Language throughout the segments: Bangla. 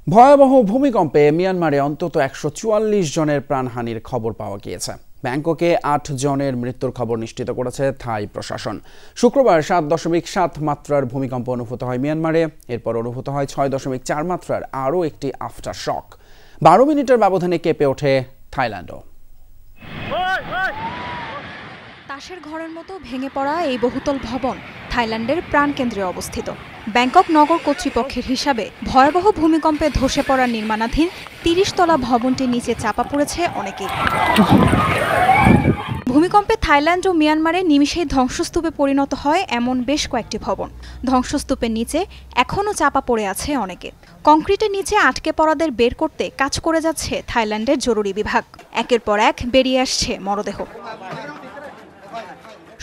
ভয়াবহ ভূমিকম্পে মিয়ানমারে অন্তত ১৪৪ জনের প্রাণহানির খবর পাওয়া গিয়েছে। ব্যাংককে ৮ জনের মৃত্যুর খবর নিশ্চিত করেছে থাই প্রশাসন। শুক্রবার ৭.৭ মাত্রার ভূমিকম্প অনুভূত হয় মিয়ানমারে। এরপর অনুভূত হয় ৬.৪ মাত্রার আরও একটি আফটার শক। ১২ মিনিটের ব্যবধানে কেঁপে ওঠে থাইল্যান্ডও। তাসের ঘরের মতো ভেঙে পড়া এই বহুতল ভবন থাইল্যান্ডের প্রাণকেন্দ্রে অবস্থিত। ব্যাংকক নগর কর্তৃপক্ষের হিসাবে ভয়াবহ ভূমিকম্পে ধসে পড়া নির্মাণাধীন ৩০ তলা ভবনটির নিচে চাপা পড়েছে অনেকেই। ভূমিকম্পে থাইল্যান্ড ও মিয়ানমারে নিমিষেই ধ্বংসস্তূপে পরিণত হয় এমন বেশ কয়েকটি ভবন। ধ্বংসস্তূপের নিচে এখনও চাপা পড়ে আছে অনেকে। কংক্রিটের নিচে আটকে পড়াদের বের করতে কাজ করে যাচ্ছে থাইল্যান্ডের জরুরি বিভাগ। একের পর এক বেরিয়ে আসছে মরদেহ।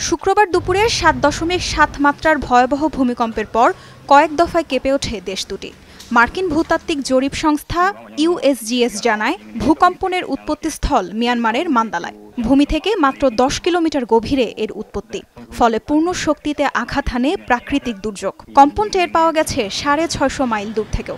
শুক্রবার দুপুরে ৭.৭ মাত্রার ভয়াবহ ভূমিকম্পের পর কয়েক দফায় কেঁপে ওঠে দেশ দুটি। মার্কিন ভূতাত্ত্বিক জরিপ সংস্থা ইউএসজিএস জানায়, ভূকম্পনের উৎপত্তিস্থল মিয়ানমারের মান্দালায়। ভূমি থেকে মাত্র ১০ কিলোমিটার গভীরে এর উৎপত্তি। ফলে পূর্ণ শক্তিতে আঘাত হানে প্রাকৃতিক দুর্যোগ। কম্পন টের পাওয়া গেছে ৬৫০ মাইল দূর থেকেও।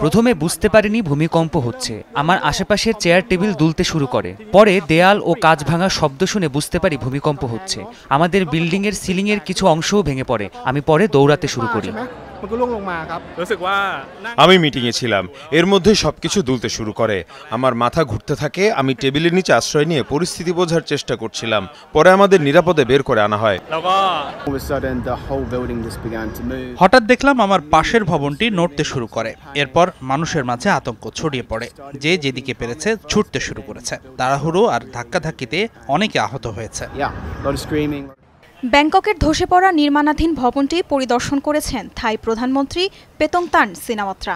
প্রথমে বুঝতে পারিনি ভূমিকম্প হচ্ছে। আমার আশেপাশের চেয়ার টেবিল দুলতে শুরু করে। পরে দেয়াল ও কাঁচ ভাঙার শব্দ শুনে বুঝতে পারি ভূমিকম্প হচ্ছে। আমাদের বিল্ডিংয়ের সিলিংয়ের কিছু অংশও ভেঙে পড়ে। আমি পরে দৌড়াতে শুরু করি। আমি মিটিংয়ে ছিলাম, এর মধ্যে সবকিছু দুলতে শুরু করে। আমার মাথা ঘুরতে থাকে। আমি টেবিলের নিচে আশ্রয় নিয়ে পরিস্থিতি বোঝার চেষ্টা করছিলাম। পরে আমাদের নিরাপদে বের করে আনা হয়। হঠাৎ দেখলাম আমার পাশের ভবনটি নড়তে শুরু করে। এরপর মানুষের মাঝে আতঙ্ক ছড়িয়ে পড়ে। যে যেদিকে পেরেছে ছুটতে শুরু করেছে। তাড়াহুড়ো আর ধাক্কাধাক্কিতে অনেকে আহত হয়েছে। ব্যাংককের ধসে পড়া নির্মাণাধীন ভবনটি পরিদর্শন করেছেন থাই প্রধানমন্ত্রী পেতংতান সিনাওয়াত্রা।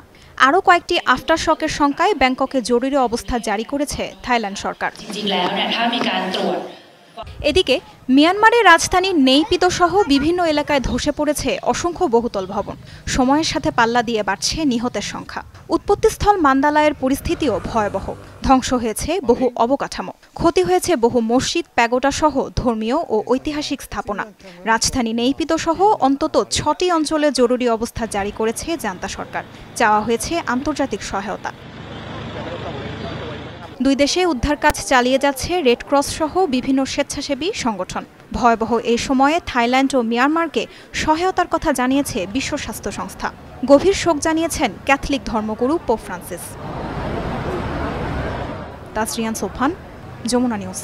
আরও কয়েকটি আফটার শকের শঙ্কায় ব্যাংককে জরুরি অবস্থা জারি করেছে থাইল্যান্ড সরকার। এদিকে মিয়ানমারের রাজধানী নেইপিদো সহ বিভিন্ন এলাকায় ধসে পড়েছে অসংখ্য বহুতল ভবন। সময়ের সাথে পাল্লা দিয়ে বাড়ছে নিহতের সংখ্যা। উৎপত্তিস্থল মান্দালায়ের পরিস্থিতিও ভয়াবহ। ধ্বংস হয়েছে বহু অবকাঠামো, ক্ষতি হয়েছে বহু মসজিদ, প্যাগোডা সহ ধর্মীয় ও ঐতিহাসিক স্থাপনা। রাজধানী নেইপিদো সহ অন্তত ৬টি অঞ্চলে জরুরি অবস্থা জারি করেছে জান্তা সরকার। চাওয়া হয়েছে আন্তর্জাতিক সহায়তা। দুই দেশে উদ্ধার কাজ চালিয়ে যাচ্ছে রেড ক্রস সহ বিভিন্ন স্বেচ্ছাসেবী সংগঠন। ভয়াবহ এই সময়ে থাইল্যান্ড ও মিয়ানমারকে সহায়তার কথা জানিয়েছে বিশ্ব স্বাস্থ্য সংস্থা। গভীর শোক জানিয়েছেন ক্যাথলিক ধর্মগুরু Pope Francis. Tasrian Sofan, Jamuna news.